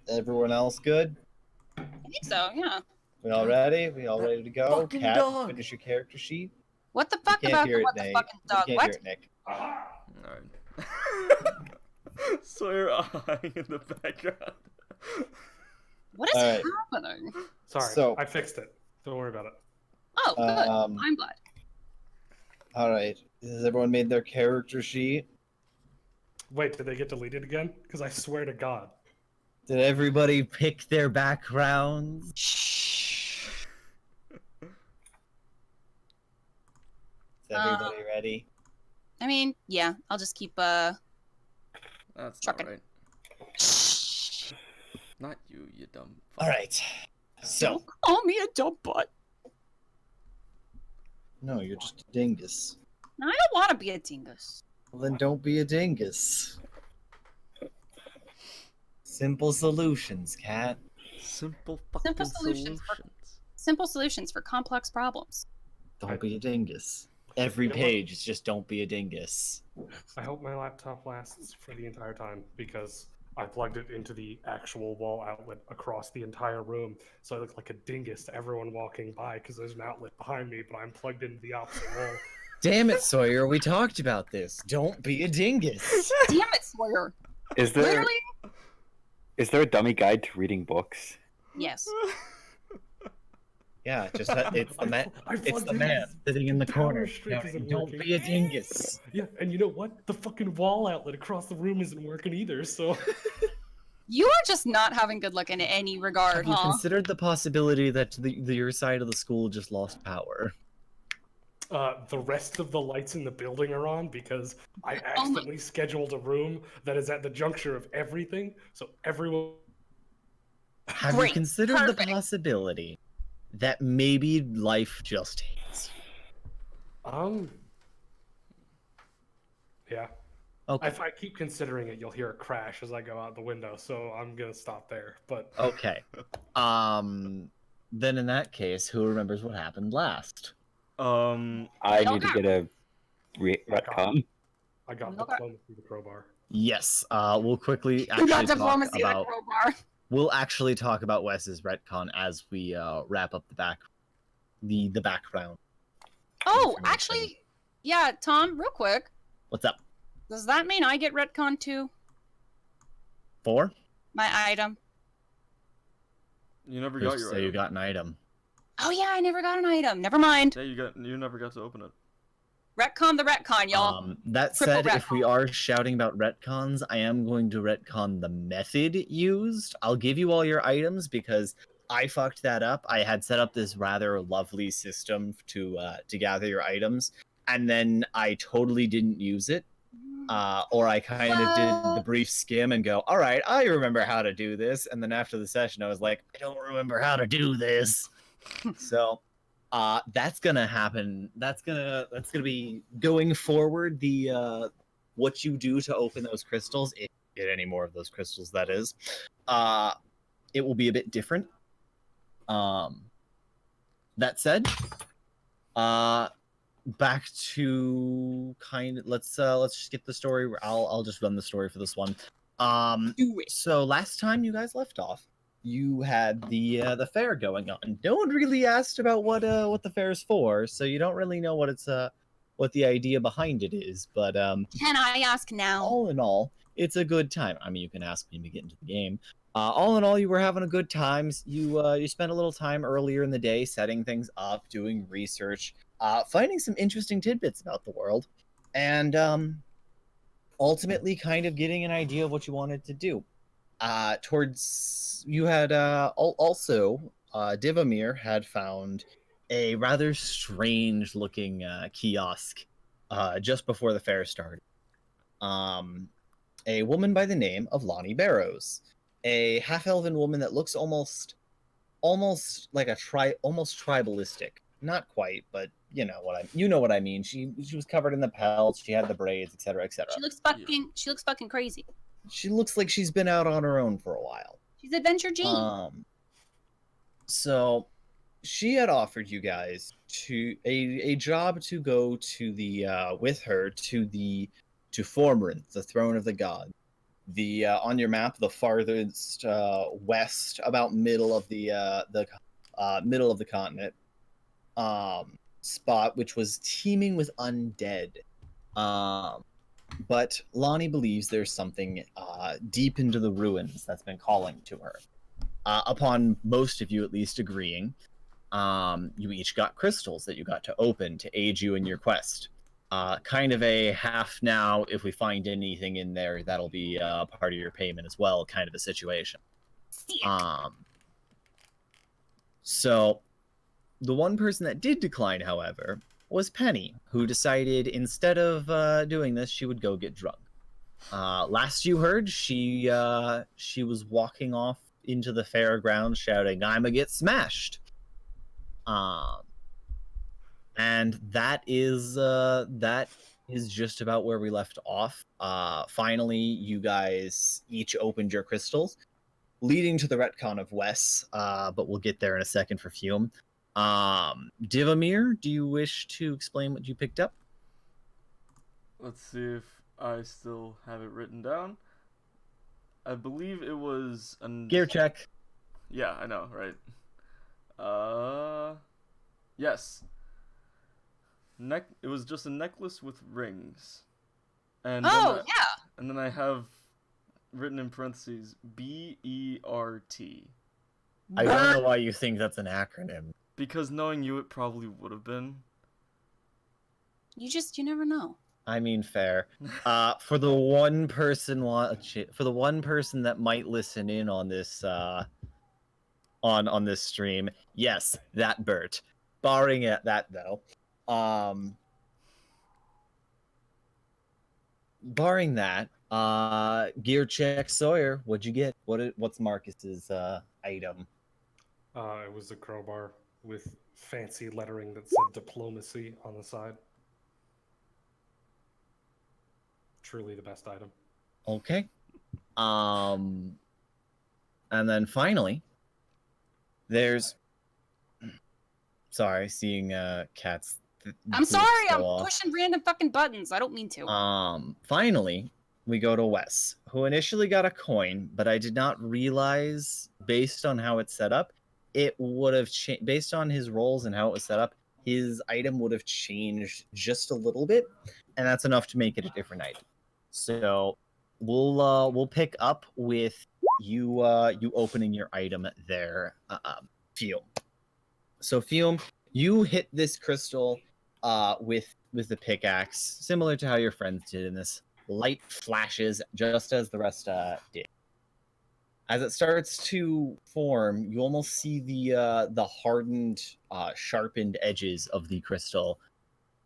Everyone else good? I think so, yeah. We all ready? We all ready to go? fucking Cat, dog. finish your character sheet. What the We fuck can't about hear the it, what the Nate. fucking We dog? can't What? hear it, Nick. Alright. Sawyer eyeing in the background. What is Alright. happening? Sorry, So- I fixed it. Don't worry about it. Oh, good. I'm glad. Alright. Has everyone made their character sheet? Wait, did they get deleted again? Because I swear to God. Did everybody pick their backgrounds? Shh. Is everybody ready? I mean, yeah. I'll just keep That's Chuck not it. right. Shh. Not you, you dumb fuck. Alright. So. Don't call me a dumb butt. No, you're just a dingus. I don't want to be a dingus. Well, then don't be a dingus. Simple solutions, Cat. Simple fucking Simple solutions. solutions Simple solutions for complex problems. Don't be a dingus. Every You know what? page is just don't be a dingus. I hope my laptop lasts for the entire time because I plugged it into the actual wall outlet across the entire room, so I look like a dingus to everyone walking by because there's an outlet behind me, but I'm plugged into the opposite wall. Damn it, Sawyer, we talked about this. Don't be a dingus. Damn it, Sawyer. Is there Literally? is there a dummy guide to reading books? Yes. Yeah, just it's the man. I It's plugged the in man sitting in the power corner. strip shouting, isn't don't working." be a dingus. Yeah, and you know what? The fucking wall outlet across the room isn't working either, so... You are just not having good luck in any regard, Have you huh? considered the possibility that your side of the school just lost power? The rest of the lights in the building are on because I accidentally scheduled a room that is at the juncture of everything, so everyone... Have Great, you considered perfect. the possibility that maybe life just hates Yeah. Okay. If I keep considering it, you'll hear a crash as I go out the window, so I'm gonna stop there. But Okay. Then in that case, who remembers what happened last? I Don't need to go. get a retcon. I got Okay. diplomacy the crowbar. Yes. We'll quickly You actually got talk diplomacy like about. crowbar. We'll actually talk about Wes's retcon as we wrap up the background. Oh, information. actually, yeah, Tom, real quick. What's up? Does that mean I get retcon too? 4? My item. You never Who's got to your say item. you got an item? Oh yeah, I never got an item. Never mind. Yeah, you never got to open it. Retcon the retcon, y'all. That Triple said, if we are shouting about retcons, I am going to retcon the method used. I'll give you all your items because I fucked that up. I had set up this rather lovely system to gather your items, and then I totally didn't use it. Or I kind of did the brief skim and go, all right, I remember how to do this. And then after the session, I was like, I don't remember how to do this. So that's gonna happen. That's gonna be going forward. The what you do to open those crystals, if you get any more of those crystals, that is, it will be a bit different. That said, back to let's just get the story. I'll just run the story for this one. Do it. So last time you guys left off, you had the fair going on. No one really asked about what the fair is for, so you don't really know what the idea behind it is. But Can I ask now? all in all, it's a good time. I mean, you can ask when we get into the game. All in all, you were having a good time. You spent a little time earlier in the day setting things up, doing research, finding some interesting tidbits about the world, and ultimately kind of getting an idea of what you wanted to do. Towards you had also Divamir had found a rather strange looking kiosk just before the fair started. A woman by the name of Lonnie Barrows, a half-elven woman that looks almost like almost tribalistic. Not quite, but you know what I mean. She was covered in the pelts, she had the braids, etc., etc. She looks fucking crazy. She looks like she's been out on her own for a while. She's Adventure Jean. So she had offered you guys a job to go to the with her to Formrinth, the throne of the god. on your map, the farthest west, about middle of the middle of the continent, spot, which was teeming with undead. But Lonnie believes there's something deep into the ruins that's been calling to her. Upon most of you at least agreeing, you each got crystals that you got to open to aid you in your quest. Kind of a half now, if we find anything in there, that'll be part of your payment as well, kind of a situation. So the one person that did decline, however, was Penny, who decided instead of doing this, she would go get drunk. Last you heard, she was walking off into the fairgrounds shouting, "I'ma get smashed." And that is just about where we left off. Finally, you guys each opened your crystals, leading to the retcon of Wes, but we'll get there in a second for Fume. Divamir, do you wish to explain what you picked up? Let's see if I still have it written down. I believe it was Gear check. Yeah, I know, right? Yes. It was just a necklace with rings. And Oh, yeah. And then I have written in parentheses BERT. I don't know why you think that's an acronym. Because knowing you, it probably would have been. You never know. I mean, fair. For the one person that might listen in on this on this stream, yes, that Bert. Barring at that though, barring that, gear check Sawyer. What'd you get? What's Marcus's item? It was a crowbar with fancy lettering that said diplomacy on the side. Truly the best item. Okay. And then finally, there's. Sorry, seeing cats. I'm sorry, I'm off. pushing random fucking buttons. I don't mean to. Finally, we go to Wes, who initially got a coin, but I did not realize, based on how it's set up, it would have changed. Based on his rolls and how it was set up, his item would have changed just a little bit, and that's enough to make it a different item. So we'll pick up with you opening your item there, Fume. So Fume, you hit this crystal with the pickaxe, similar to how your friends did in this. Light flashes just as the rest did. As it starts to form, you almost see the hardened, sharpened edges of the crystal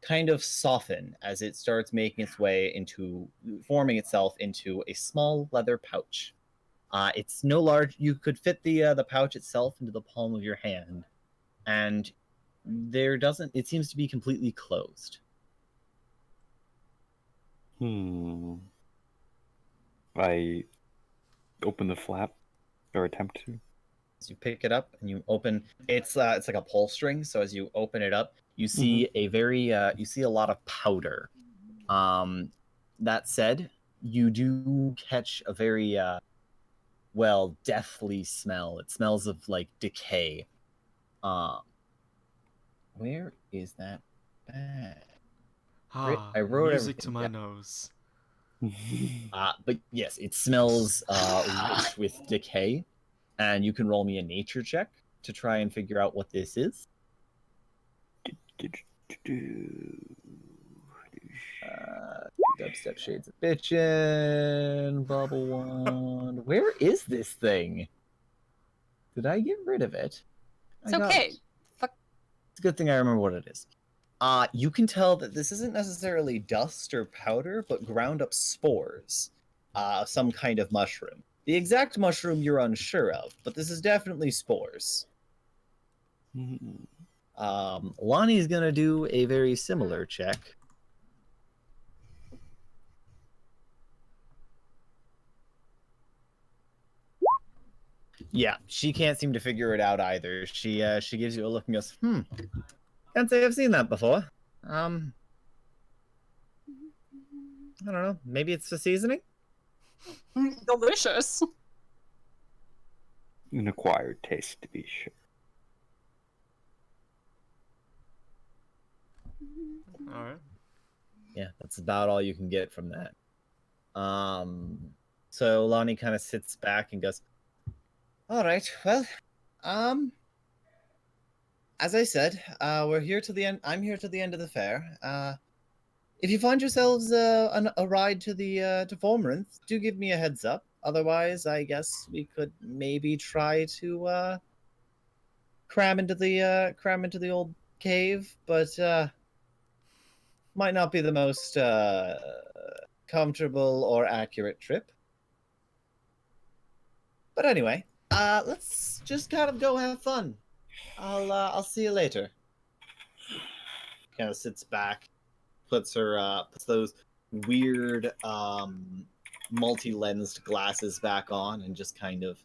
kind of soften as it starts making its way into forming itself into a small leather pouch. It's no large. You could fit the pouch itself into the palm of your hand, and it seems to be completely closed. I open the flap, or attempt to. As you pick it up and you open, it's like a pull string. So as you open it up, you see you see a lot of powder. That said, you do catch a very deathly smell. It smells of like decay. Where is that bag? I wrote music to everything my down. nose. But yes, it smells rich with decay, and you can roll me a nature check to try and figure out what this is. Dubstep shades of bitchin', bubble wand. Where is this thing? Did I get rid of it? It's okay. Fuck. It's a good thing I remember what it is. You can tell that this isn't necessarily dust or powder, but ground up spores of some kind of mushroom. The exact mushroom you're unsure of, but this is definitely spores. Lonnie's gonna do a very similar check. Yeah, she can't seem to figure it out either. She gives you a look and goes, can't say I've seen that before. I don't know. Maybe it's the seasoning? Delicious. An acquired taste, to be sure. All right. Yeah, that's about all you can get from that. So Lonnie kind of sits back and goes, "All right, well, as I said, we're here to the end. I'm here to the end of the fair. If you find yourselves a ride to the to Formrinth, do give me a heads up. Otherwise, I guess we could maybe try to cram into the old cave, but might not be the most comfortable or accurate trip. But anyway, let's just kind of go have fun. I'll see you later." Kind of sits back, puts those weird multi-lensed glasses back on, and just kind of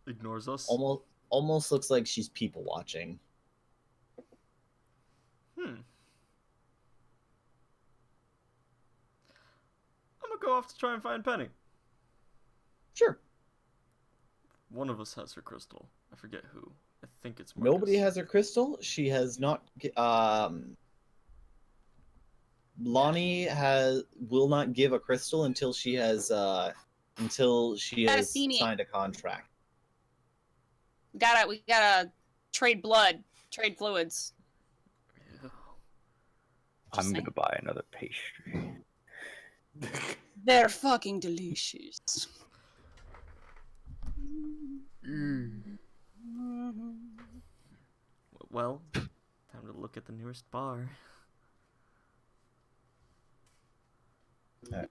Ignores us. almost looks like she's people watching. I'm gonna go off to try and find Penny. Sure. One of us has her crystal. I forget who. I think it's Marcus. Nobody has her crystal. She has not. Lonnie will not give a crystal until she has Gotta see me. signed a contract. We gotta trade blood, trade fluids. Yeah. I'm saying. gonna buy another pastry. They're fucking delicious. Well, time to look at the nearest bar. That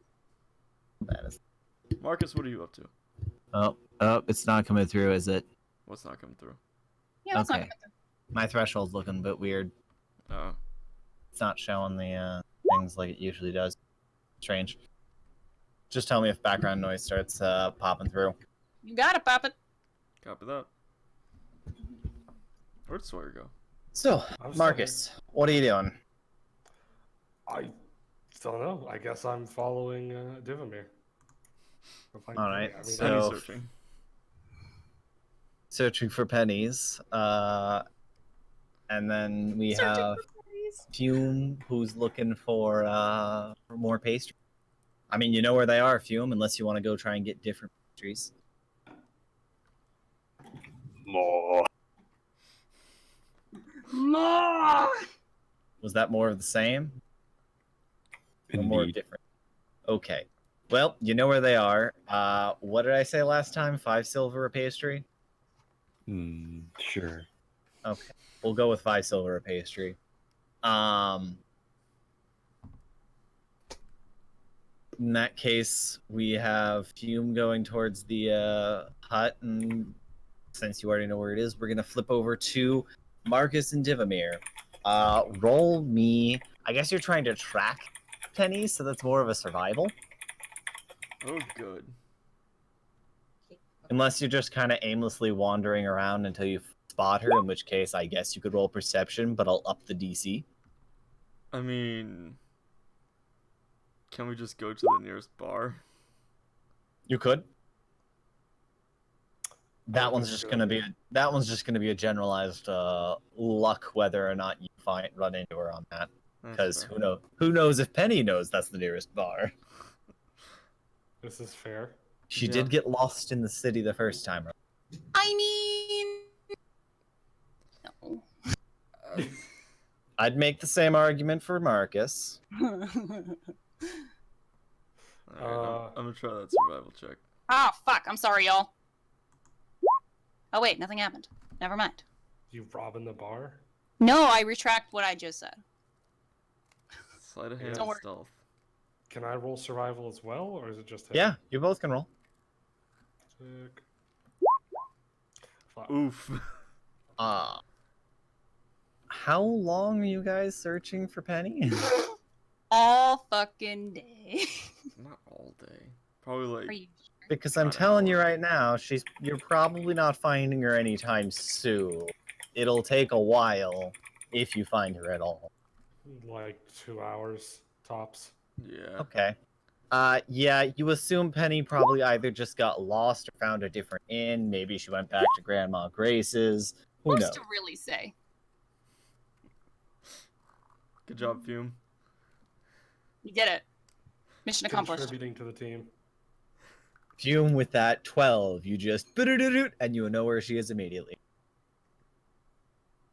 is. Marcus, what are you up to? Oh, it's not coming through, is it? What's not coming through? Yeah, that's Okay. not My threshold's looking a bit weird. Oh. It's not showing the things like it usually does. Strange. Just tell me if background noise starts popping through. You gotta pop it. Copy that. Where'd Sawyer go? So, I'm still Marcus, what are you doing? I don't know. I guess I'm following Divimir. All right, I mean, so- Penny searching. Searching for pennies. And then we have Fume, who's looking for more pastry. I mean, you know where they are, Fume, unless you want to go try and get different pastries. More. More. Was that more of the same? Or more Indeed. different? Okay. Well, you know where they are. What did I say last time? 5 silver a pastry? Sure. Okay. We'll go with 5 silver a pastry. In that case, we have Fume going towards the hut, and since you already know where it is, we're gonna flip over to Marcus and Divimir. Roll me. I guess you're trying to track Penny, so that's more of a survival. Oh, good. Unless you're just kind of aimlessly wandering around until you spot her, in which case I guess you could roll perception, but I'll up the DC. I mean, can we just go to the nearest bar? You could. That think one's that's a just good gonna be a generalized luck whether or not you run into her on that. That's Because fair. who knows if Penny knows that's the nearest bar. this is fair. She Yeah. did get lost in the city the first time. I mean, no. I'd make the same argument for Marcus. Alright, I'm gonna try that survival check. Ah, fuck. I'm sorry, y'all. Oh, wait. Nothing happened. Never mind. You robbing the bar? No, I retract what I just said. Sleight of hand Don't worry. stealth. Can I roll survival as well, or is it just him? Yeah, you both can roll. Sick. Fuck. Oof. How long are you guys searching for Penny? All fucking day. Not all day. Probably Are like you sure? Because I'm About an telling you hour. right now, you're probably not finding her anytime soon. It'll take a while if you find her at all. Like 2 hours tops. yeah. Okay. Yeah, you assume Penny probably either just got lost or found a different inn. Maybe she went back to Grandma Grace's. Who Who's knows? to really say? Good job, Fume. You did it. Mission accomplished. Contributing to the team. Fume with that 12. You just and you know where she is immediately.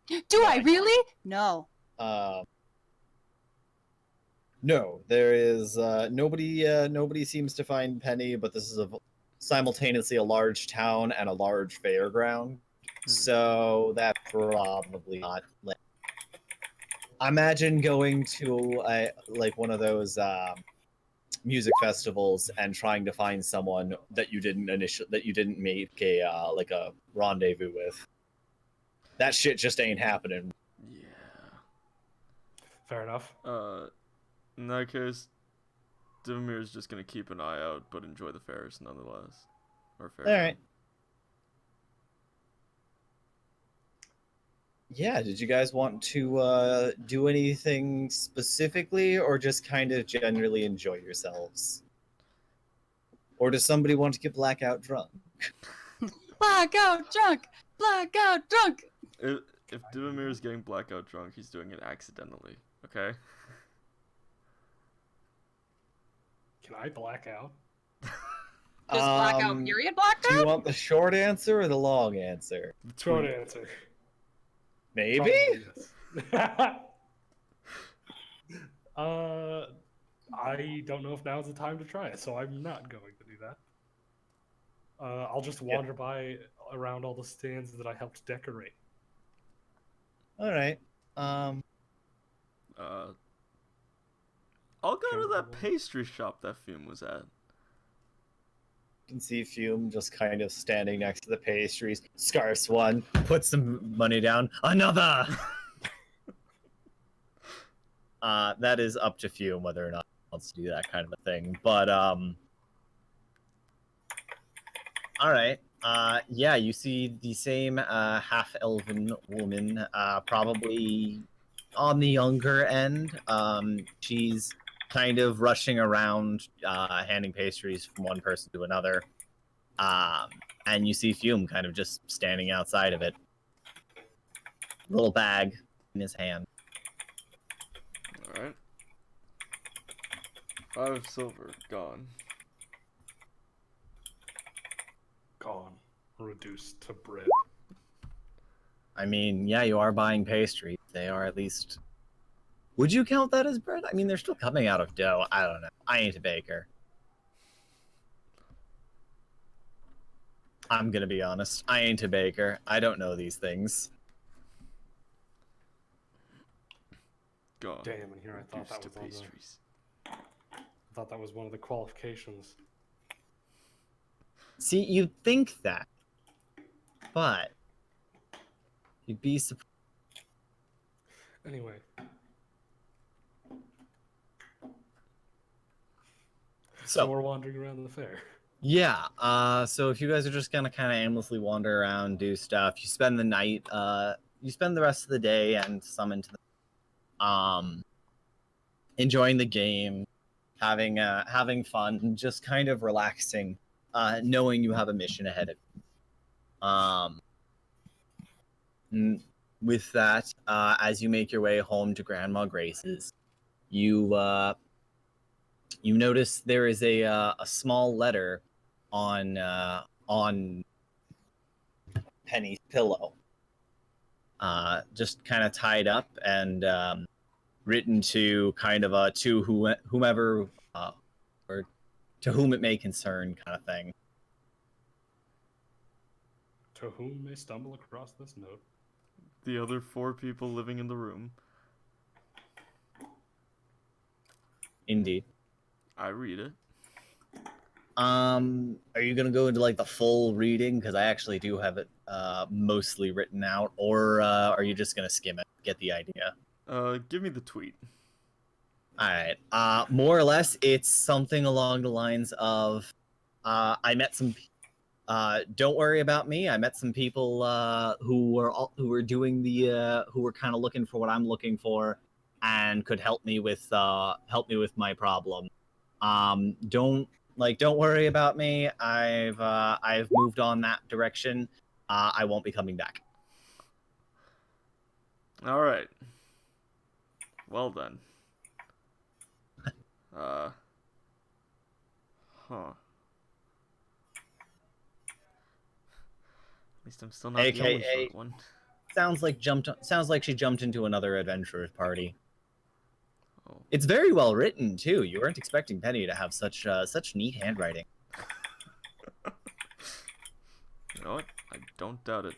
Do I really? No. No, there is nobody. Nobody seems to find Penny, but this is simultaneously a large town and a large fairground, so that's probably not. Imagine going to like one of those music festivals and trying to find someone that you didn't make a like a rendezvous with. That shit just ain't happening. Yeah. Fair enough. In that case, Divimir's just gonna keep an eye out, but enjoy the fairs nonetheless. Or fair. All right. Yeah, did you guys want to do anything specifically, or just kind of generally enjoy yourselves? Or does somebody want to get blackout drunk? Blackout drunk! Blackout drunk! If Divimir is getting blackout drunk, he's doing it accidentally. Okay. Can I black out? Does blackout period blacked Do you out? want the short answer or the long answer? Short answer. Maybe? Probably yes. I don't know if now's the time to try it, so I'm not going to do that. I'll just wander by around all the stands that I helped decorate. All right. I'll go to that pastry shop that Fume was at. You can see Fume just kind of standing next to the pastries. Scarce one, puts some money down. Another! That is up to Fume whether or not he wants to do that kind of a thing. But, alright. Yeah, you see the same half-elven woman, probably on the younger end. She's kind of rushing around, handing pastries from one person to another. And you see Fume kind of just standing outside of it. Little bag in his hand. Alright. 5 silver, gone. Gone. Reduced to bread. I mean, yeah, you are buying pastries. They are at least... Would you count that as bread? I mean, they're still coming out of dough. I don't know. I ain't a baker. I'm gonna be honest. I ain't a baker. I don't know these things. Gone. Damn, and here I thought that was pastries. I thought that was one of the qualifications. See, you'd think that, but you'd be surprised. Anyway. So we're wandering around the fair. Yeah, so if you guys are just gonna kind of aimlessly wander around, do stuff, you spend the night, you spend the rest of the day and some into the, enjoying the game, having fun, and just kind of relaxing, knowing you have a mission ahead of you. With that, as you make your way home to Grandma Grace's, you notice there is a small letter on Penny's pillow, just kind of tied up and written to kind of to whomever or to whom it may concern, kind of thing. To whom may stumble across this note. The other 4 people living in the room. Indeed. I read it. Are you gonna go into like the full reading? Because I actually do have it mostly written out, or are you just gonna skim it, get the idea? Give me the tweet. All right. More or less, it's something along the lines of, I met some. Don't worry about me. I met some people who were doing the who were kind of looking for what I'm looking for, and could help me with my problem. Don't worry about me. I've moved on that direction. I won't be coming back. All right. Well then. Huh. At least I'm still not the only AKA short one. Sounds like she jumped into another adventurer's party. Oh. It's very well written too. You weren't expecting Penny to have such neat handwriting. You know what? I don't doubt it.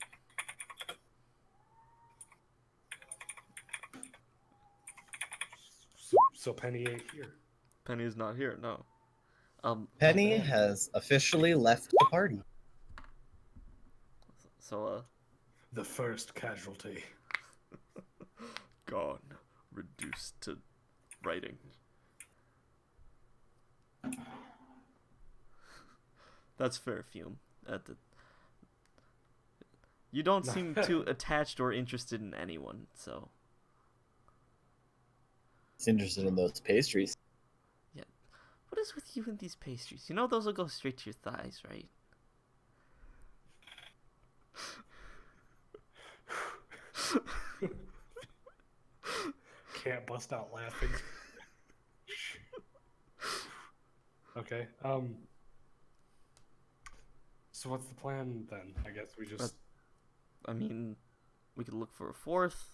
So Penny ain't here. Penny's not here, no. Penny has officially left the party. So, The first casualty. gone. Reduced to writing. That's fair, Fume. You don't seem too attached or interested in anyone, so... He's interested in those pastries. Yeah. What is with you and these pastries? You know those will go straight to your thighs, right? Can't bust out laughing. Okay. So what's the plan then? I guess we just. I mean, we could look for a fourth,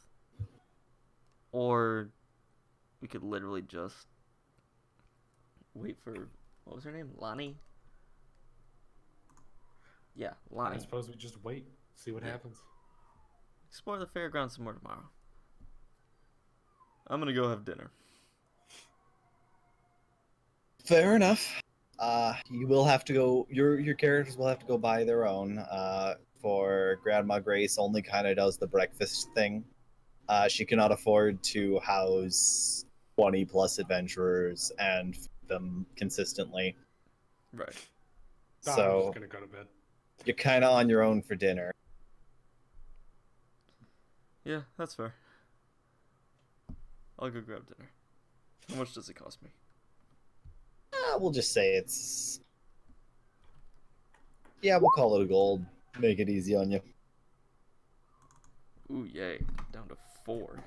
or we could literally just wait for, what was her name? Lonnie? Yeah, I Lonnie. suppose we just wait, see what Yeah. happens. Explore the fairgrounds some more tomorrow. I'm gonna go have dinner. Fair enough. You will have to go. Your characters will have to go buy their own. For Grandma Grace, only kind of does the breakfast thing. She cannot afford to house 20+ adventurers and feed them consistently. Right. I'm So just gonna go to bed. you're kind of on your own for dinner. Yeah, that's fair. I'll go grab dinner. How much does it cost me? We'll just say it's. Yeah, we'll call it a gold. Make it easy on you. Ooh, yay. Down to 4.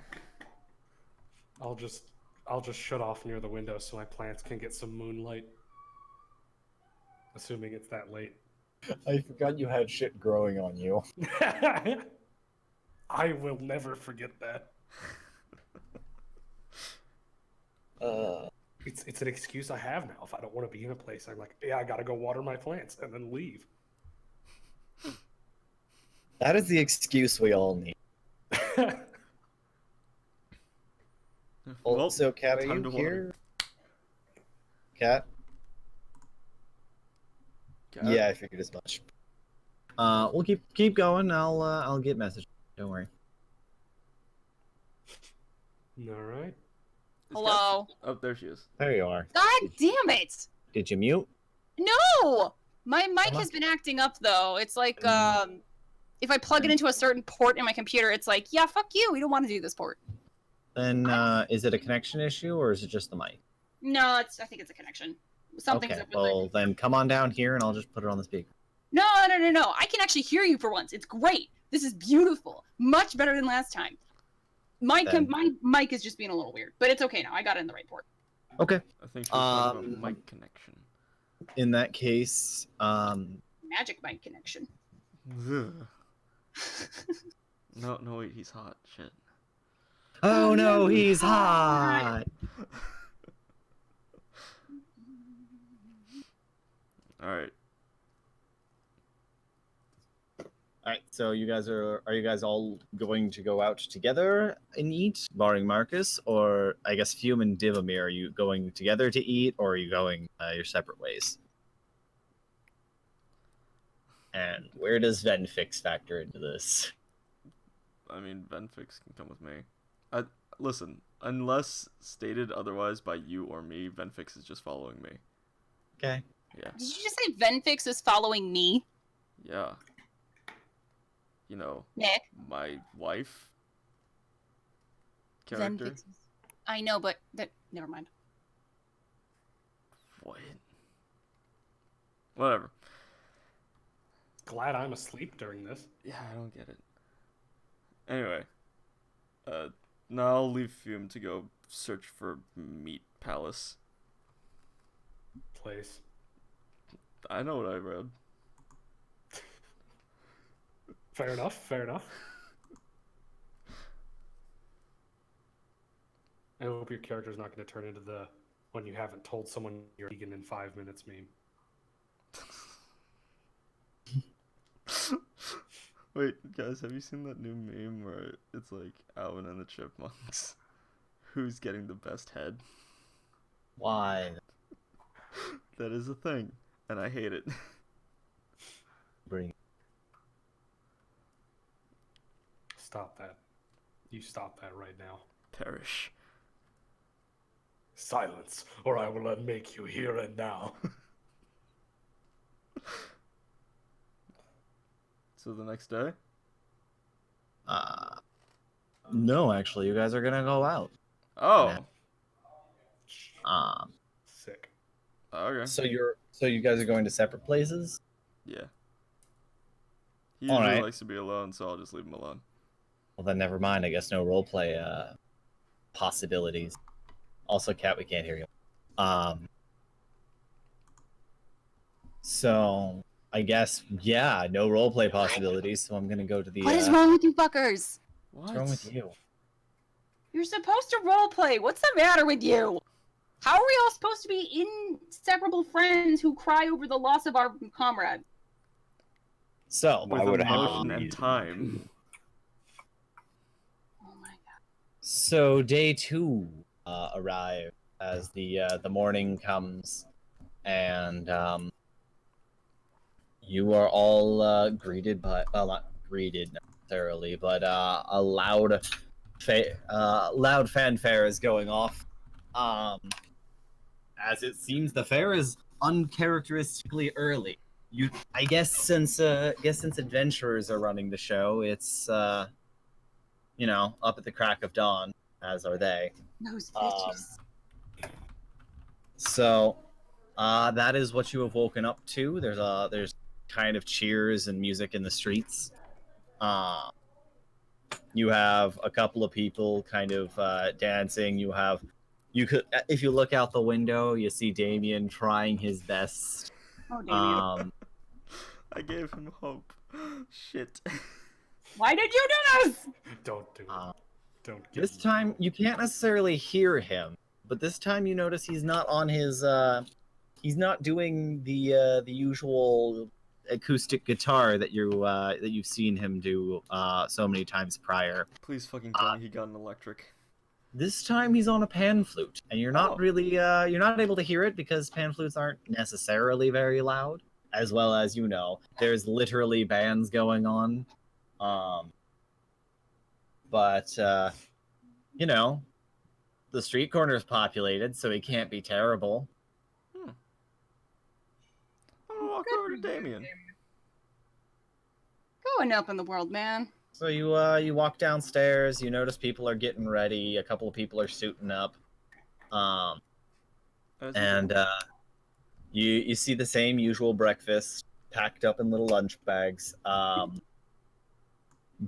I'll just shut off near the window so my plants can get some moonlight. Assuming it's that late. I forgot you had shit growing on you. I will never forget that. It's an excuse I have now. If I don't want to be in a place, I'm like, yeah, I gotta go water my plants and then leave. That is the excuse we all need. Well, So, Kat, are time you to here? water. Kat? Cat? Yeah, I figured as much. We'll keep going. I'll get messages. Don't worry. All right. Is Hello? Cat- Oh, there she is. There you are. God damn it! Did you mute? No! My mic Come on. has been acting up though. It's like, if I plug it into a certain port in my computer, it's like, yeah, fuck you, we don't want to do this port. Then is it a connection issue or is it just the mic? No, I think it's a connection. Something's Okay, up with well then come on down here and I'll just put it on the speaker. No. I can actually hear you for once. It's great. This is beautiful. Much better than last time. My mic is just being a little weird, but it's okay now. I got it in the right port. Okay. I think she was talking about mic connection. In that case, Magic mic connection. Ugh. No, wait, he's hot. Shit. oh no, he's hot. Alright. All right, so you guys are you guys all going to go out together and eat, barring Marcus, or I guess Fume and Divamir, are you going together to eat, or are you going your separate ways? And where does Venfix factor into this? I mean, Venfix can come with me. Listen, unless stated otherwise by you or me, Venfix is just following me. Okay. Yeah. Did you just say Venfix is following me? Yeah. You know, Nick? my wife character. Venfix. I know, but never mind. What? Whatever. Glad I'm asleep during this. Yeah, I don't get it. Anyway, now I'll leave Fume to go search for Meat Palace. Place. I know what I read. Fair enough. Fair enough. I hope your character's not going to turn into the when you haven't told someone you're vegan in 5 minutes meme. Wait, guys, have you seen that new meme where it's like Alvin and the Chipmunks? Who's getting the best head? Why? That is a thing, and I hate it. Bring. Stop that. You stop that right now. Perish. Silence, or I will unmake you here and now. So the next day? No, actually, you guys are gonna go out. Oh. Sick. Okay. So you guys are going to separate places? Yeah. He usually Alright. likes to be alone, so I'll just leave him alone. Well, then never mind. I guess no roleplay possibilities. Also, Cat, we can't hear you. So I guess yeah, no roleplay possibilities. So I'm gonna go to the. What is wrong with you fuckers? What? What's wrong with you? You're supposed to roleplay. What's the matter with you? How are we all supposed to be inseparable friends who cry over the loss of our comrade? So With would have emotion a and reason. time. Oh my god. So day 2 arrived as the morning comes, and you are all greeted by not greeted necessarily, but a loud fanfare is going off. As it seems the fair is uncharacteristically early. I guess since adventurers are running the show, it's up at the crack of dawn, as are they. Those bitches. So that is what you have woken up to. There's kind of cheers and music in the streets. You have a couple of people kind of dancing. You could, if you look out the window, you see Damien trying his best. Oh, Damien. I gave him hope. Shit. Why did you do this? Don't do it. Don't get This time you can't necessarily hear him, but this time you notice he's not on his. He's not doing the usual acoustic guitar that you've seen him do so many times prior. Please fucking tell me he got an electric. This time he's on a pan flute, and you're not Oh. really you're not able to hear it because pan flutes aren't necessarily very loud. As well as there's literally bands going on, but the street corner is populated, so he can't be terrible. I'm gonna walk over to Damien. Go and up in the world, man. So you walk downstairs. You notice people are getting ready. A couple of people are suiting up, and you see the same usual breakfast packed up in little lunch bags.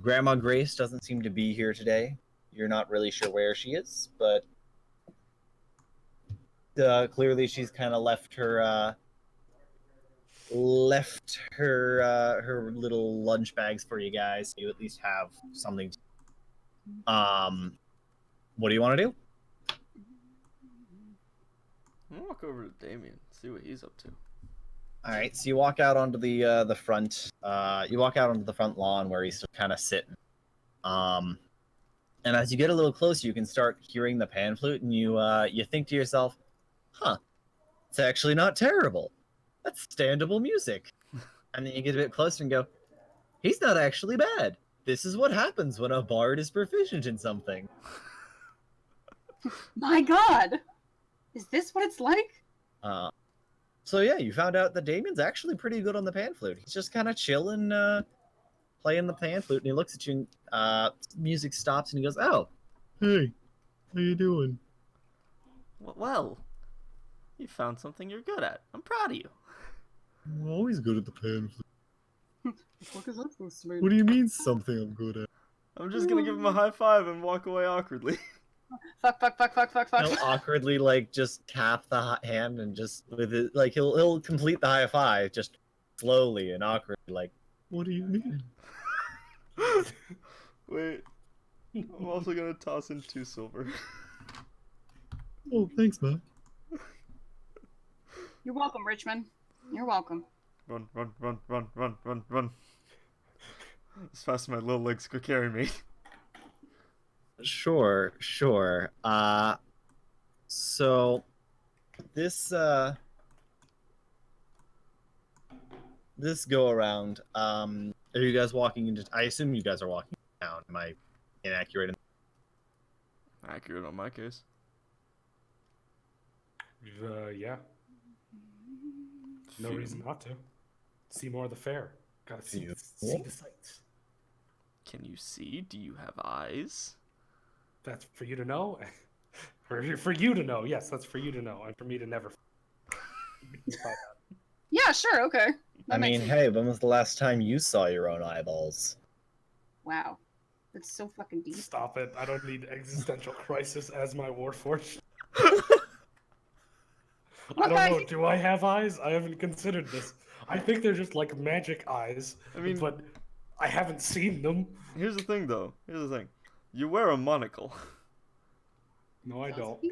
Grandma Grace doesn't seem to be here today. You're not really sure where she is, but clearly she's kind of left her little lunch bags for you guys. So you at least have something. What do you want to do? I'm gonna walk over to Damien, see what he's up to. All right, so you walk out onto the front. You walk out onto the front lawn where he's kind of sitting. And as you get a little closer, you can start hearing the pan flute, and you think to yourself, "Huh, it's actually not terrible. That's standable music." And then you get a bit closer and go, "He's not actually bad. This is what happens when a bard is proficient in something." My god. Is this what it's like? So yeah, you found out that Damien's actually pretty good on the pan flute. He's just kind of chilling, playing the pan flute, and he looks at you. And, music stops, and he goes, "Oh, hey, how you doing?" Well, You found something you're good at. I'm proud of you. I'm always good at the pan. What the fuck is that supposed to mean? What do you mean something I'm good at? I'm just gonna give him a high five and walk away awkwardly. Fuck. He'll awkwardly like just tap the hand and just with it like he'll complete the high five just slowly and awkwardly like. What do you mean? Wait. I'm also gonna toss in 2 silver. Oh, thanks, man. You're welcome, Richmond. You're welcome. Run. As fast as my little legs could carry me. Sure. So this go around, are you guys walking into? I assume you guys are walking down. Am I inaccurate? Accurate on my case. Yeah. No reason not to. See more of the fair. Gotta see the sights. Can you see? Do you have eyes? That's for you to know. For you to know, yes, that's for you to know, and for me to never. Yeah, sure, okay. I mean, hey, when was the last time you saw your own eyeballs? Wow. That's so fucking deep. Stop it! I don't need existential crisis as my warforged. I don't know. Do I have eyes? I haven't considered this. I think they're just like magic eyes. I mean, but I haven't seen them. Here's the thing, though. You wear a monocle. No, I don't.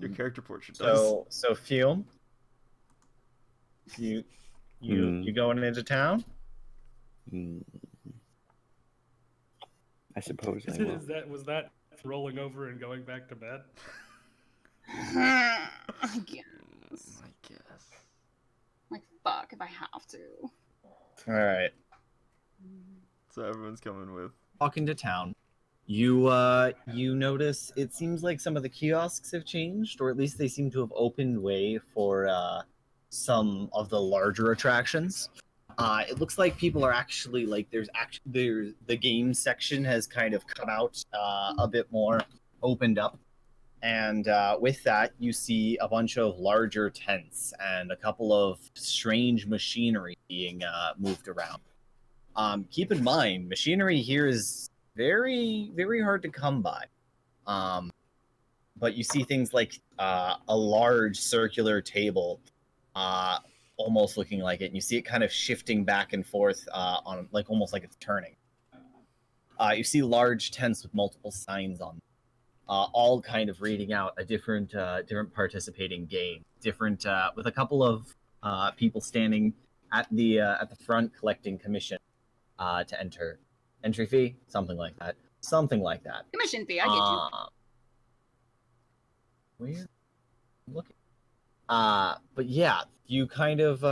Your character portrait does. So Fume, you going into town? I suppose I will. Was that rolling over and going back to bed? I guess. I guess. Like, fuck if I have to. All right. So everyone's coming with. Walking to town, you notice it seems like some of the kiosks have changed, or at least they seem to have opened way for some of the larger attractions. It looks like people are actually like there's the game section has kind of come out a bit more, opened up. And with that, you see a bunch of larger tents and a couple of strange machinery being moved around. Keep in mind, machinery here is very, very hard to come by. But you see things like a large circular table, almost looking like it, and you see it kind of shifting back and forth on like almost like it's turning. You see large tents with multiple signs on them. All kind of reading out a different participating game, with a couple of people standing at the front collecting commission to enter. Entry fee, something like that. Commission fee, I get you. Weird. Looking. But yeah, you kind of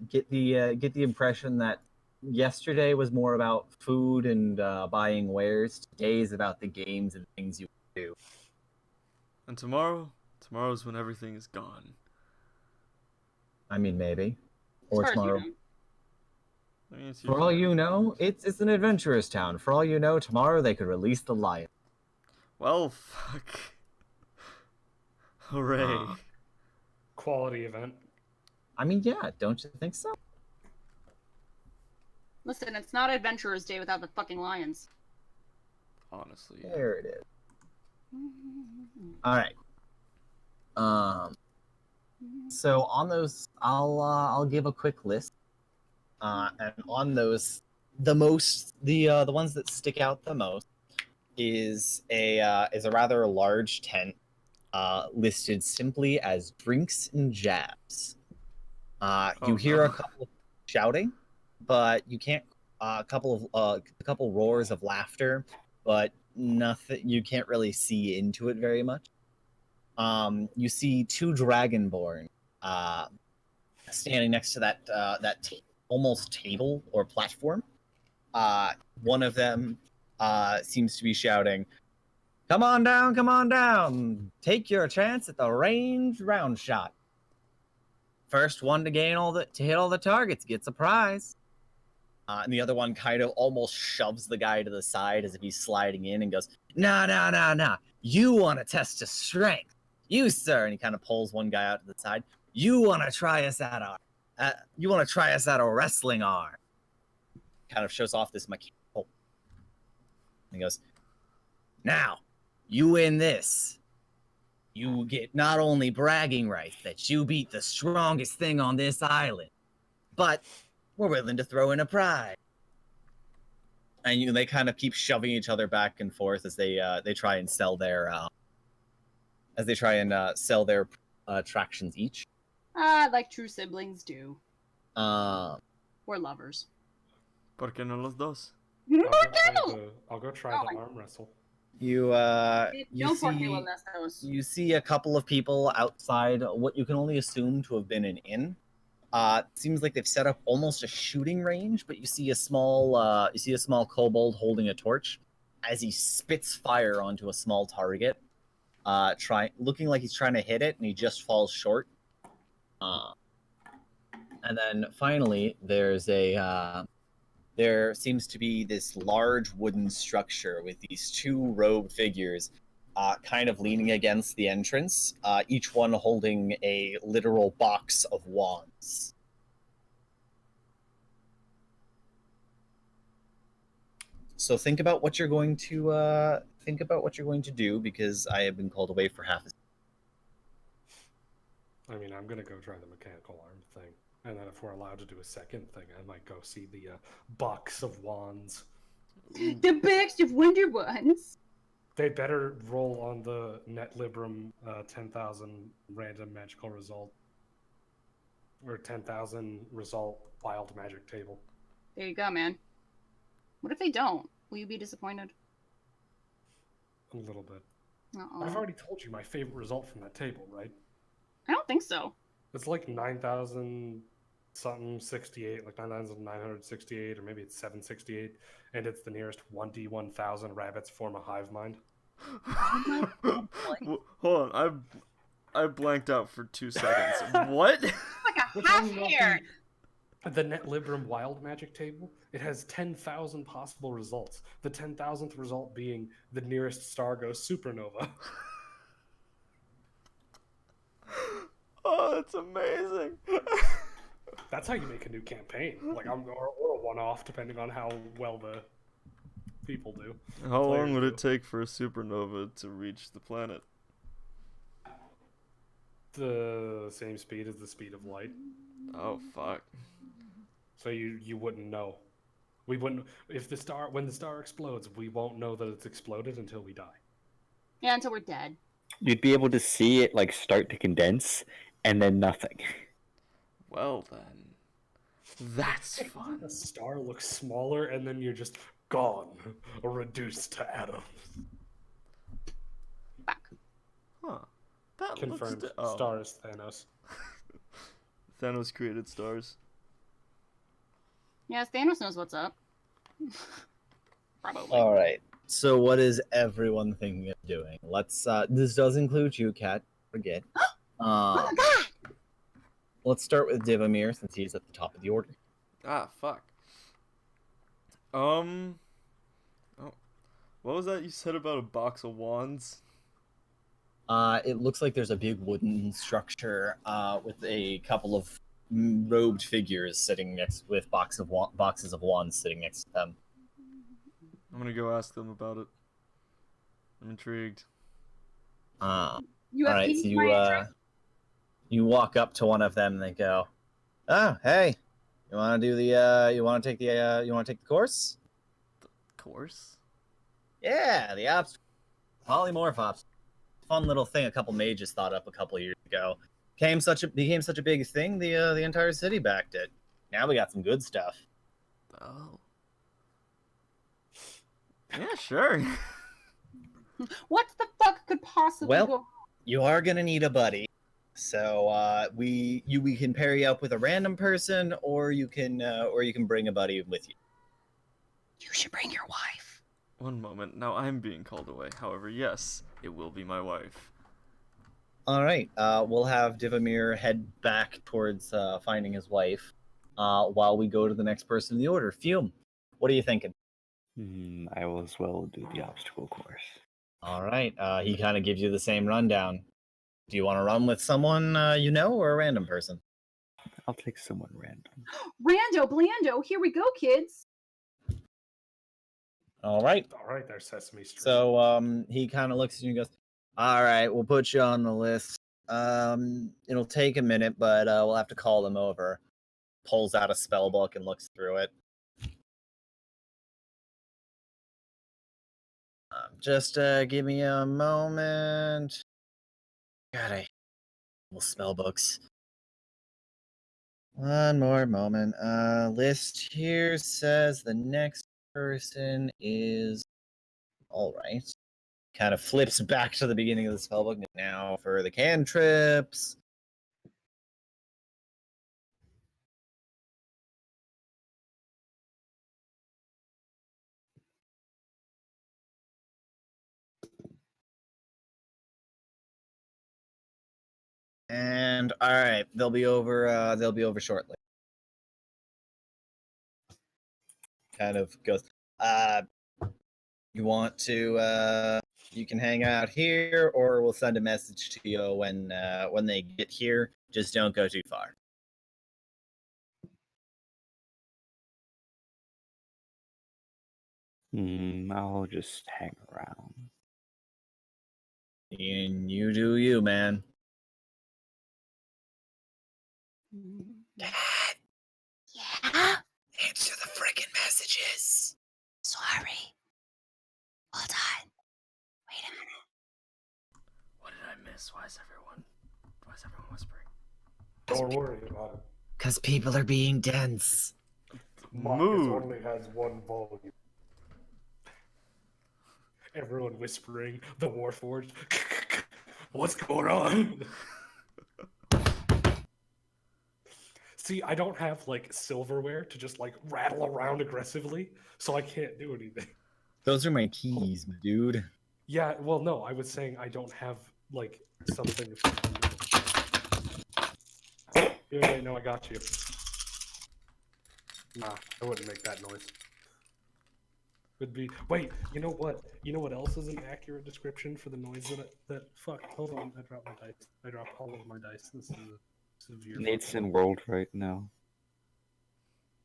get the impression that yesterday was more about food and buying wares. Today is about the games and things you do. And tomorrow's when everything is gone. I mean, maybe. Or tomorrow. I mean, for all you know, it's an adventurous town. For all you know, tomorrow they could release the lion. Well, fuck. Hooray. Quality event. I mean, yeah, don't you think so? Listen, it's not Adventurers Day without the fucking lions. Honestly. There it is. All right. So on those, I'll give a quick list. And on those, the ones that stick out the most is a rather large tent, listed simply as drinks and jabs. You hear a couple of shouting, but you can't. A couple roars of laughter, but nothing. You can't really see into it very much. You see two dragonborn standing next to that almost table or platform. One of them seems to be shouting, come on down! Take your chance at the ranged round shot. First one to hit all the targets gets a prize." And the other one kind of almost shoves the guy to the side as if he's sliding in and goes, "Nah. You want to test his strength. You, sir, and he kind of pulls one guy out to the side. You want to try us at a wrestling arm? Kind of shows off this mechanical. He goes, now, you win this. You get not only bragging rights that you beat the strongest thing on this island, but we're willing to throw in a prize. And they kind of keep shoving each other back and forth as they try and sell their attractions each. Like true siblings do. Um, Or lovers. ¿Por qué no los dos? I'll go try the arm wrestle. You see, see a couple of people outside what you can only assume to have been an inn. Seems like they've set up almost a shooting range, but you see a small kobold holding a torch as he spits fire onto a small target, looking like he's trying to hit it, and he just falls short. And then finally, there seems to be this large wooden structure with these two robed figures kind of leaning against the entrance, each one holding a literal box of wands. So think about what you're going to do, because I have been called away for half a. I mean, I'm gonna go try the mechanical arm thing, and then if we're allowed to do a second thing, I might go see the box of wands. The box of wonder wands. They better roll on the Net Librum 10,000 random magical result, or 10,000 result wild magic table. There you go, man. What if they don't? Will you be disappointed? A little bit. Uh-oh. I've already told you my favorite result from that table, right? I don't think so. It's like 9,000 something 68, like 9,968, or maybe it's 768, and it's the nearest 1D1000 rabbits form a hive mind. Hold on, I blanked out for 2 seconds. What? Like a half hair. The Net Librum Wild Magic table, it has 10,000 possible results. The 10,000th result being the nearest star goes supernova. Oh, that's amazing. That's how you make a new campaign. Like, or a one-off, depending on how well the people do. How long would it take for a supernova to reach the planet? The same speed as the speed of light. Oh, fuck. So you wouldn't know. We wouldn't when the star explodes, we won't know that it's exploded until we die. Yeah, until we're dead. You'd be able to see it like start to condense, and then nothing. Well then, that's fun. The star looks smaller, and then you're just gone, or reduced to atoms. Back. Huh. That Confirmed. looks Stars, Thanos. Thanos created stars. Yeah, Thanos knows what's up. Probably. All right. So what is everyone thinking of doing? Let's. This does include you, Kat. Forget. Oh my god! Let's start with Divamir, since he's at the top of the order. Ah, fuck. Oh, what was that you said about a box of wands? It looks like there's a big wooden structure with a couple of robed figures sitting with boxes of wands sitting next to them. I'm gonna go ask them about it. I'm intrigued. You All have right, piqued so my interest. you walk up to one of them and they go, "Oh, hey, you want to take the course?" Course? Yeah, the obstacle, polymorph obstacle. Fun little thing a couple mages thought up a couple years ago. Became such a big thing, the entire city backed it. Now we got some good stuff. Oh. Yeah, sure. What the fuck could possibly Well, go? you are gonna need a buddy. So we can pair you up with a random person, or you can bring a buddy with you. You should bring your wife. One moment. Now I'm being called away. However, yes, it will be my wife. All right. We'll have Divamir head back towards finding his wife, while we go to the next person in the order. Fume, what are you thinking? I will as well do the obstacle course. All right. He kind of gives you the same rundown. Do you want to run with someone you know or a random person? I'll take someone random. Rando, Blando, here we go, kids. All right. All right, there's Sesame Street. So he kind of looks at you and goes, "All right, we'll put you on the list. It'll take a minute, but we'll have to call them over." Pulls out a spell book and looks through it. Just give me a moment. God, I hate spell books. One more moment. List here says the next person is all right. Kind of flips back to the beginning of the spellbook now for the cantrips. And all right, they'll be over. They'll be over shortly. Kind of goes. You want to? You can hang out here, or we'll send a message to you when they get here. Just don't go too far. I'll just hang around. And you do you, man. Dad, Yeah? answer the freaking messages. Sorry. Hold on. Wait a minute. What did I miss? Why is everyone whispering? Don't worry about it. Because people are being dense. Marcus Mood. only has one volume. Everyone whispering, the Warforged. What's going on? See, I don't have like silverware to just like rattle around aggressively, so I can't do anything. Those are my keys, dude. Yeah, well, no, I was saying I don't have like something. Yeah, no, I got you. Nah, I wouldn't make that noise. Would be wait. You know what? You know what else is an accurate description for the noise that fuck? Hold on, I dropped my dice. I dropped all of my dice. This is a severe. Nate's in world right now.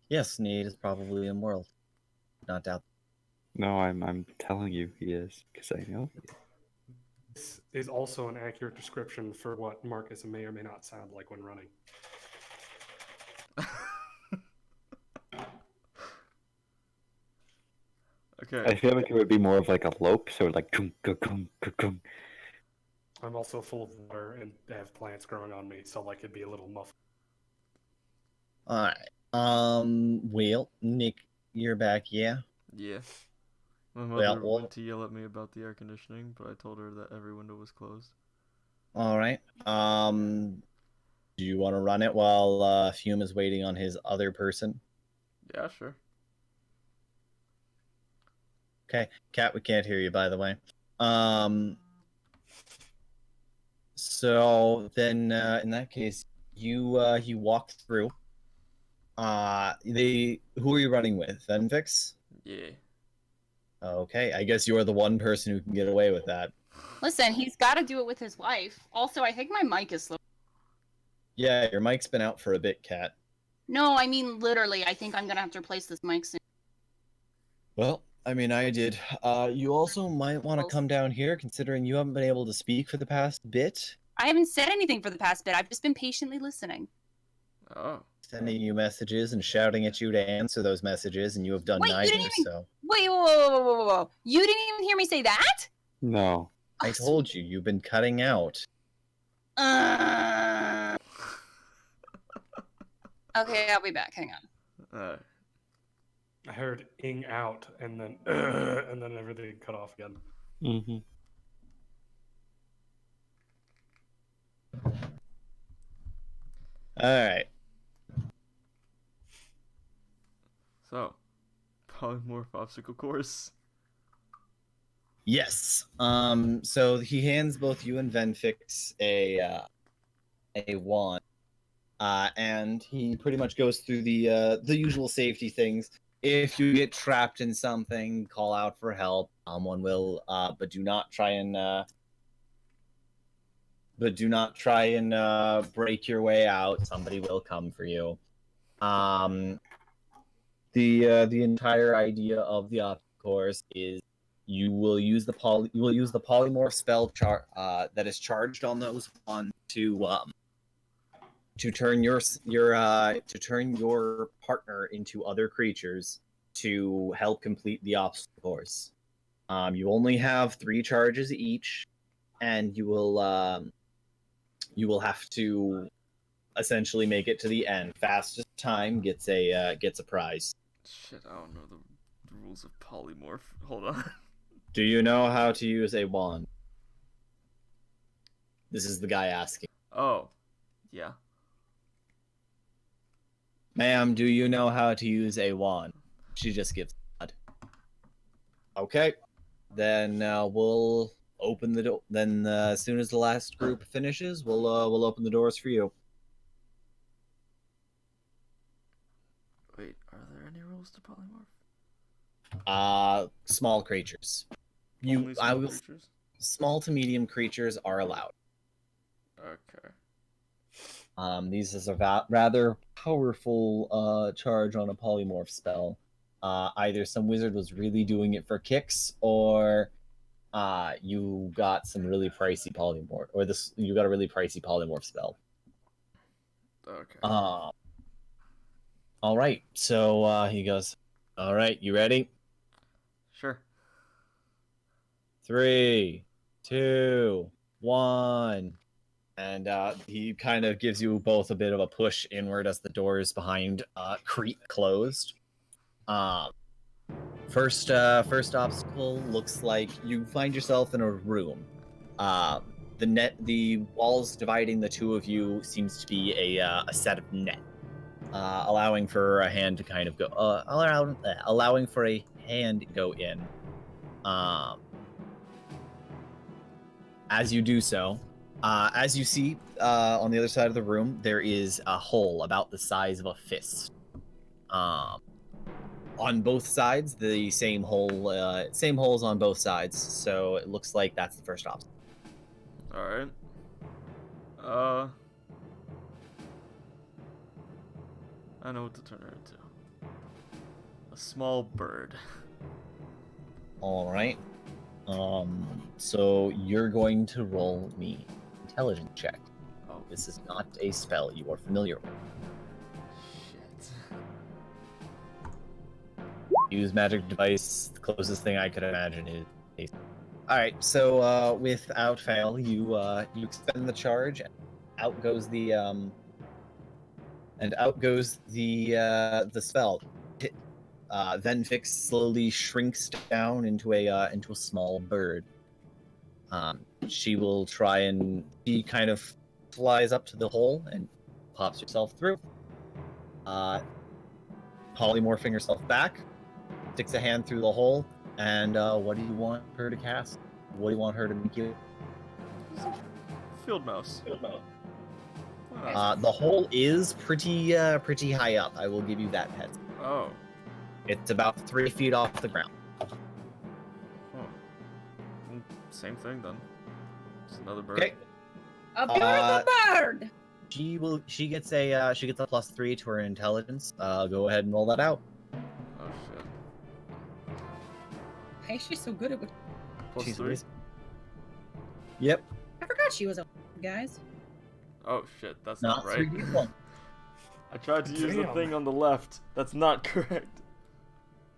Yes, Nate is probably in world. Not doubt. No, I'm telling you he is, because I know. This is also an accurate description for what Marcus may or may not sound like when running. Okay. I feel like it would be more of like a lope, so like kung, kung, kung, kung, kung. I'm also full of water and have plants growing on me, so like it'd be a little muffled. All right. Well, Nick, you're back, yeah? Yeah. My Well, mother went to yell at me about the air conditioning, but I told her that every window was closed. All right. Do you want to run it while Fume is waiting on his other person? Yeah, sure. Okay, Cat, we can't hear you, by the way. So then, in that case, you walk through. Who are you running with? Venfix? Yeah. Okay, I guess you're the one person who can get away with that. Listen, he's got to do it with his wife. Also, I think my mic is slow. Yeah, your mic's been out for a bit, Cat. No, I mean literally. I think I'm gonna have to replace this mic soon. Well, I mean, I did. You also might want to come down here, considering you haven't been able to speak for the past bit. I haven't said anything for the past bit. I've just been patiently listening. Oh. Sending you messages and shouting at you to answer those messages, and you have done Wait, you neither, didn't even... so... Wait, whoa. You didn't even hear me say that? No. I told you, you've been cutting out. Okay, I'll be back. Hang on. I heard "ing out" and then everything cut off again. Mm-hmm. All right. So, polymorph obstacle course. Yes. So he hands both you and Venfix a wand, and he pretty much goes through the usual safety things. If you get trapped in something, call out for help. Someone will, but do not try and but do not try and break your way out. Somebody will come for you. The entire idea of the obstacle course is you will use the polymorph spell that is charged on those wands to turn your partner into other creatures to help complete the obstacle course. You only have 3 charges each, and you will have to essentially make it to the end. Fastest time gets a prize. Shit, I don't know the rules of polymorph. Hold on. Do you know how to use a wand? This is the guy asking. Oh, yeah. Ma'am, do you know how to use a wand? She just gives a nod. Okay. Then we'll open the door. Then as soon as the last group finishes, we'll open the doors for you. Wait, are there any rules to polymorph? Small creatures. Only small creatures? Small to medium creatures are allowed. Okay. These is a rather powerful charge on a polymorph spell. Either some wizard was really doing it for kicks, or you got some really pricey polymorph, or you got a really pricey polymorph spell. Okay. All right. So he goes, "All right, you ready? Sure. 3, 2, 1." And he kind of gives you both a bit of a push inward as the doors behind creak closed. First obstacle looks like you find yourself in a room. The walls dividing the two of you seems to be a set of net, allowing for a hand to kind of go, allowing for a hand to go in. As you do so, as you see on the other side of the room, there is a hole about the size of a fist. On both sides, the same holes on both sides. So it looks like that's the first obstacle. All right. I know what to turn her into. A small bird. All right. So you're going to roll me intelligence check. Oh, This is not a spell you are familiar with. shit. Use magic device. The closest thing I could imagine is. All right. So without fail, you expend the charge, and out goes the spell. Then Fix slowly shrinks down into a small bird. She will try and she kind of flies up to the hole and pops herself through. Polymorphing herself back, sticks a hand through the hole, and what do you want her to cast? What do you want her to make you? Field mouse. The hole is pretty high up. I will give you that, pet. Oh. It's about 3 feet off the ground. Huh. Same thing then. It's another bird. Okay. A beautiful bird. She gets a +3 to her intelligence. Go ahead and roll that out. Oh shit. Hey, she's so good at it. Plus She's 3. amazing. Yep. I forgot she was a guys. Oh shit, that's Not not right. 3d1. I tried to use the Damn. thing on the left. That's not correct.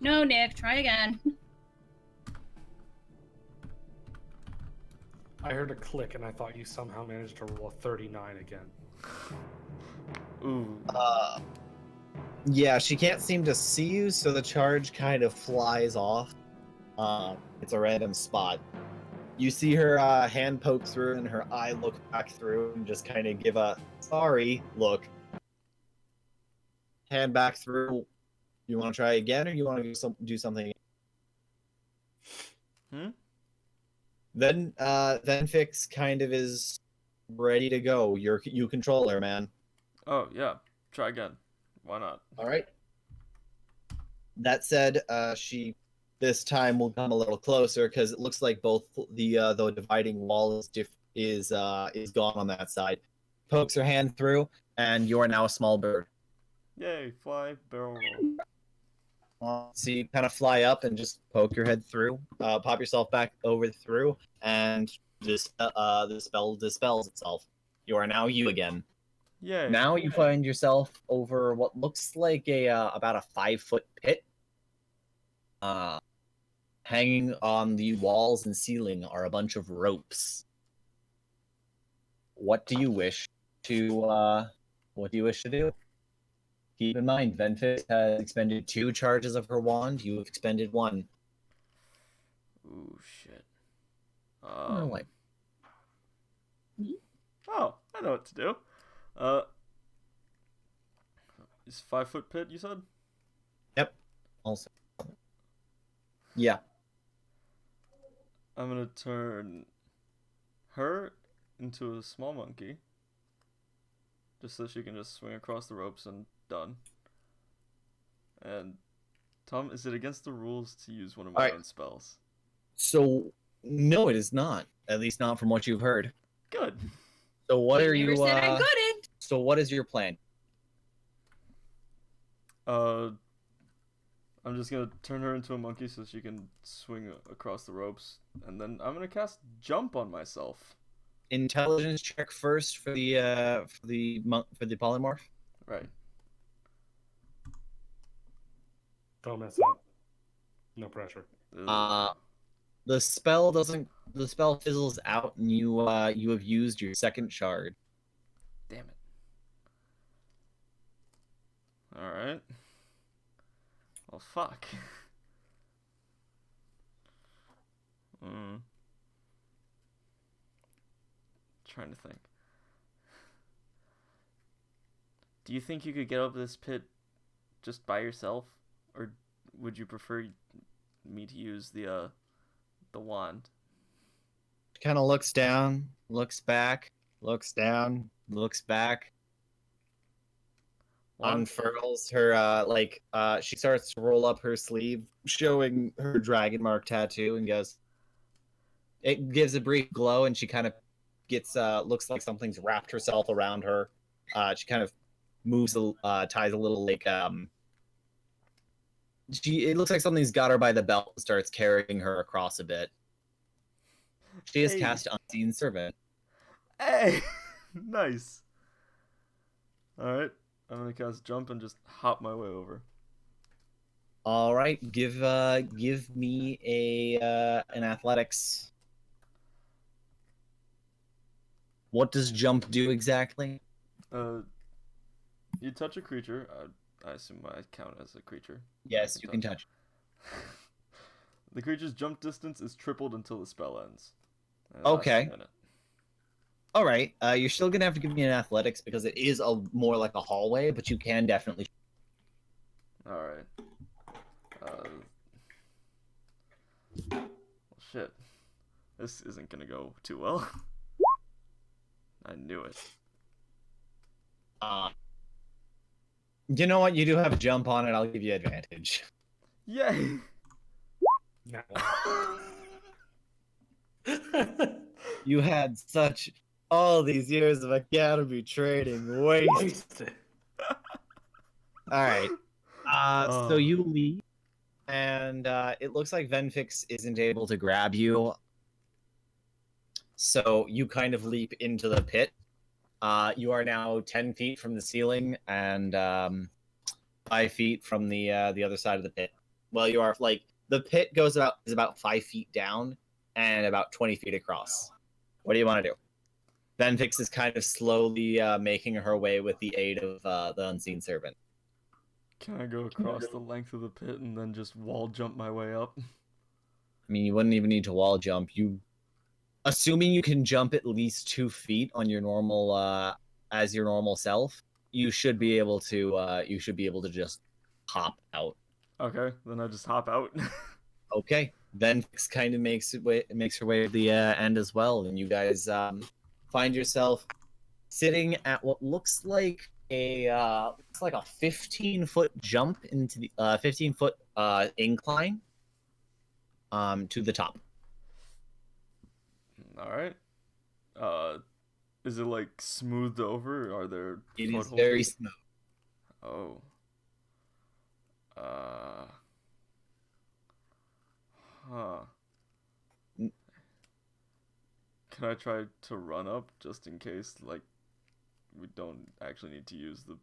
No, Nick, try again. I heard a click and I thought you somehow managed to roll a 39 again. Ooh. Yeah, she can't seem to see you, so the charge kind of flies off. It's a random spot. You see her hand poke through and her eye look back through and just kind of give a sorry look. Hand back through. You want to try again, or you want to do something? Then Fix kind of is ready to go. You control her, man. Oh yeah. Try again. Why not? All right. That said, she this time will come a little closer because it looks like both the dividing wall is is gone on that side. Pokes her hand through, and you are now a small bird. Yay, fly, barrel roll. So you kind of fly up and just poke your head through, pop yourself back over through, and the spell dispels itself. You are now you again. Yay. Now you find yourself over what looks like about a 5-foot pit. Hanging on the walls and ceiling are a bunch of ropes. What do you wish to do? Keep in mind, Venfix has expended 2 charges of her wand. You have expended 1. Ooh, shit. Like, Oh, I know what to do. Is 5-foot pit, you said? yep. Also, yeah. I'm gonna turn her into a small monkey. Just so she can just swing across the ropes and done. And Tom, is it against the rules to use one of my own spells? So no, it is not. At least not from what you've heard. Good. So what are Never you? said I couldn't. So what is your plan? I'm just gonna turn her into a monkey so she can swing across the ropes, and then I'm gonna cast jump on myself. Intelligence check first for the polymorph. Right. Don't mess up. No pressure. Ugh. The spell fizzles out, and you have used your second shard. Damn it. All right. Well, fuck. Trying to think. Do you think you could get over this pit just by yourself, or would you prefer me to use the wand? Kind of looks down, looks back, looks down, looks back. Wand? Unfurls her she starts to roll up her sleeve, showing her dragon mark tattoo, and goes. It gives a brief glow, and she kind of gets looks like something's wrapped herself around her. She kind of moves ties a little like it looks like something's got her by the belt and starts carrying her across a bit. She has cast Unseen Servant. Hey, nice. All right, I'm gonna cast jump and just hop my way over. All right, give me an athletics. What does jump do exactly? You touch a creature. I assume I count as a creature. Yes, you can touch. The creature's jump distance is tripled until the spell ends. Okay. All right. You're still gonna have to give me an athletics because it is more like a hallway, but you can definitely. All right. Well, shit. This isn't gonna go too well. I knew it. You know what? You do have a jump on it. I'll give you advantage. Yay! You had all these years of academy training wasted. All right. So you leave, and it looks like Venfix isn't able to grab you. So you kind of leap into the pit. You are now 10 feet from the ceiling and 5 feet from the other side of the pit. Well, you are the pit is about 5 feet down and about 20 feet across. What do you want to do? Venfix is kind of slowly making her way with the aid of the Unseen Servant. Can I go across the length of the pit and then just wall jump my way up? I mean, you wouldn't even need to wall jump. Assuming you can jump at least 2 feet on your normal, as your normal self, you should be able to. You should be able to just hop out. Okay, then I just hop out. Okay, then kind of makes her way to the end as well, and you guys find yourself sitting at what looks like a 15-foot jump into the 15-foot incline to the top. All right. is it like smoothed over? Are there It is footholds? very smooth. Oh. Huh. Mm. Can I try to run up just in case, like, we don't actually need to use the